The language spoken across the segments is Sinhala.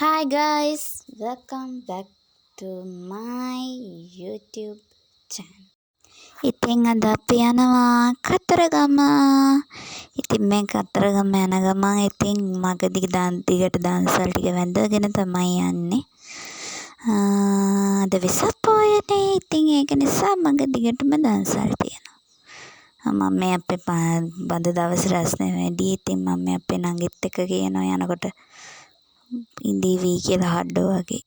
Hi guys, welcome back to my YouTube channel. ඉතින් අද අපි යනවා කතරගම. ඉතින් මේ කතරගම යන ගමන් ඉතින් මගදී දිගට දන්සල් ටික වැඳගෙන තමයි යන්නේ. අද වෙසක් පොයනේ. ඉතින් ඒක නිසා මග දිගටම දන්සල් තියෙනවා. මම මේ අපේ බඳ දවස් රැස්නේ වැඩි. ඉතින් මම අපේ නංගිත් එක්ක කියනවා යනකොට ඉඳීවි කියලා හඩෝ වගේ.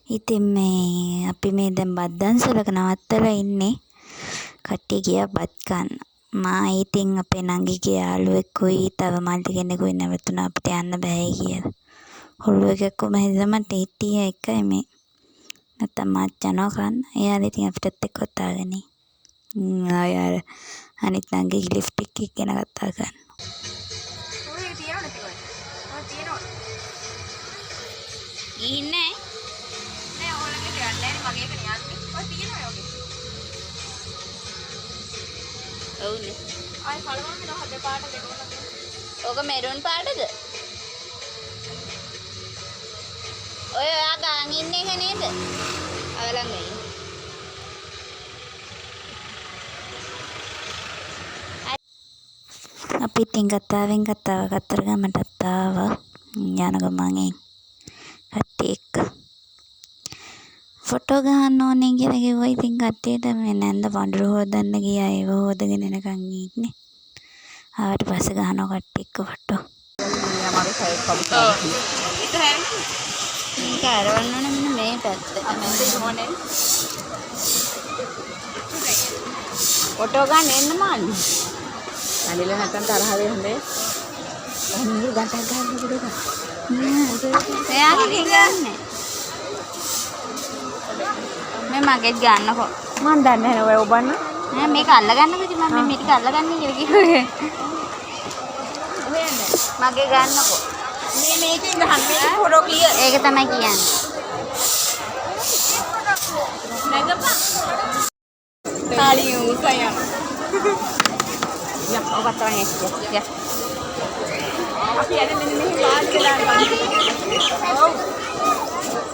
ඉතින් මේ අපි මේ දැන් බත් දන්සලක නවත්තලා ඉන්නේ. කට්ටිය ගියා බත් කන්න. මා ඉතින් අපේ නංගිගේ යාළුවෙකුයි තව මල්ටි කෙනෙකුයි නැවතුණා අපිට යන්න බෑ කියලා. හොල්ලුව එකක් කොහම හින්දා මට හිටියේ එකයි මේ. නැත්තම් මාත් යනවා කන්න. එයාලා ඉතින් අපිටත් එක්ක වතාගෙන. ආයාර අනිත් නංගිගේ ලිෆ්ට් එකක් ගැන කතා කරනවා. ඉන්නේ නෑ ඕලගේ දෙයක් නෑනේ මගේ එක නියන්නේ. ඔය තියෙනවා යෝගේ. ඔව්නේ. ආයි කලවම් වෙනවා හද පාට දෙකක්. ඕක මෙරුන් පාටද? ඔය ඔයා ගාන් ඉන්නේ එක නේද? අවලං වෙයි. අපි ඉතින් කතාවෙන් කතාව කතරගමටත් ආවා. යන ගමන් කට්ටිය එක්ක ෆොටෝ ගහන්න ඕනේ කියලා කිව්වා. ඉතින් කට්ටියට මේ නැන්ද පඳුරු හොදන්න ගියා. ඒව හොදගෙන එනකන් ඉන්නේ. ආවට පස්සේ ගහනවා කට්ටිය එක්ක ෆොටෝ. මගේ සයිඩ් කවුද? ඔව්. ඒක හැරෙන්නේ. මේක අරවන්න ඕනේ මෙන්න මේ පැත්ත. අමෙන්ද මොනේ? ෆොටෝ ගන්න එන්න මාළු. අනිල නැත්තම් තරහ වෙන්නේ. අනිත් ගටක් ගන්න බුදුක. එයාගේ ගන්නේ. මේ මගෙත් ගන්නකො. මන් දන්නේ නැහැ ඔය ඔබන්න. නෑ මේක අල්ලගන්නකො ඉතින් මම මේ ටික අල්ලගන්න කියලා කිව්වේ. හොයන්නේ. මගේ ගන්නකො. මේ මේකෙන් ගහන්න මේක ෆොටෝ ක්ලියර්. ඒක තමයි කියන්නේ. නැගපන්. තාලිය උසයන්. යක් ඔබ තරන් එක්ක. යක්. අපි යන්නේ මෙන්න මෙහෙම වාඩි වෙලා ගමු. ඔව්.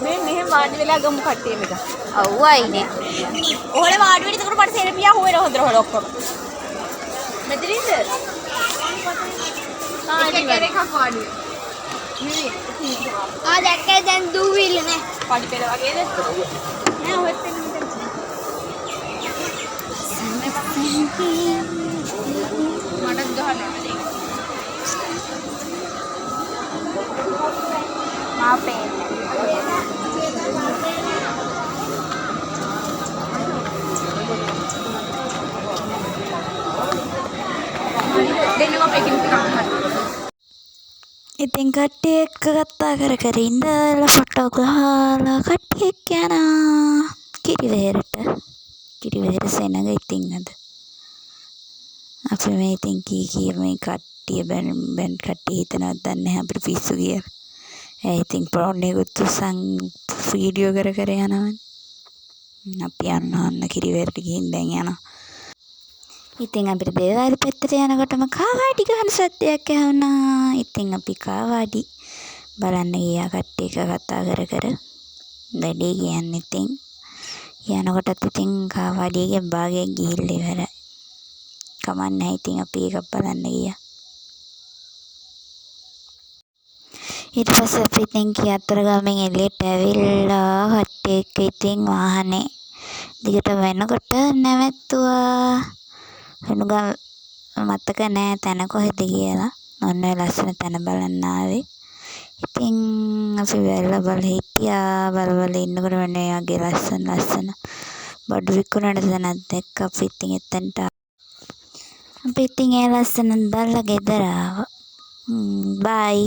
මේ මෙහෙම වාඩි වෙලා ගමු කට්ටිය මේක. ඔව් අයිනේ. ඔහොල වාඩි වෙන්න එතකොට මට සෙරපියා හොයන හොඳට හොල ඔක්කොම. මෙතනින්ද? එක එකක් වාඩි වෙන්න. දැක්කේ දැන් දූවිල්ල නේ. පඩි පෙළ වගේද? නෑ ඔහෙත් එන්න මෙතන. මටත් ගහන්න ඕනේ. මාපේ දෙන්නකෝ මේකෙන් ටිකක් හරි. ඉතින් කට්ටිය එක්ක කතා කර ඉඳලා ෆොටෝ ගහලා කට්ටිය එක්ක යනවා කිරිවෙහෙරට. කිරිවෙහෙර සෙනග ඉතින් අද අපි මේ ඉතින් කී මේ කට්ටිය බැන් කට්ටිය හිතනවත් දන්නේ නැහැ අපිට පිස්සු කියලා. ඒ ඉතින් ප්‍රෝන් එකත් උසන් වීඩියෝ කර යනවනේ. අපි යන්න කිරිවෙහෙරට ගිහින් දැන් යනවා. ඉතින් අපිට දේවාල පැත්තට යනකොටම කාවාඩි ගහන සද්දයක් ඇහුණා. ඉතින් අපි කාවාඩි බලන්න ගියා කට්ටිය එක කතා කර. වැඩේ කියන්නේ ඉතින් යනකොටත් ඉතින් කාවාඩියේ භාගයක් ගිහිල්ලා ඉවරයි. කමන්නේ ඉතින් අපි ඒක බලන්න ගියා. ඊට පස්සේ අපි ඉතින් කතරගමෙන් එළියට ඇවිල්ලා කට්ටිය එක්ක ඉතින් වාහනේ දිගට වෙනකොට නැවැත්තුවා. හුණුගම මතක නෑ තැන කොහෙද කියලා. ඔන්න ඔය ලස්සන තැන බලන්න ආවේ. ඉතින් අපි බල හිටියා. බල ඉන්නකොට මේ වගේ ලස්සන බඩු විකුණන තැනක් දැක්ක. අපි ඉතින් එතනට අපි ඉතින් ඒ ලස්සන බලලා ගෙදර ආවා. බයි.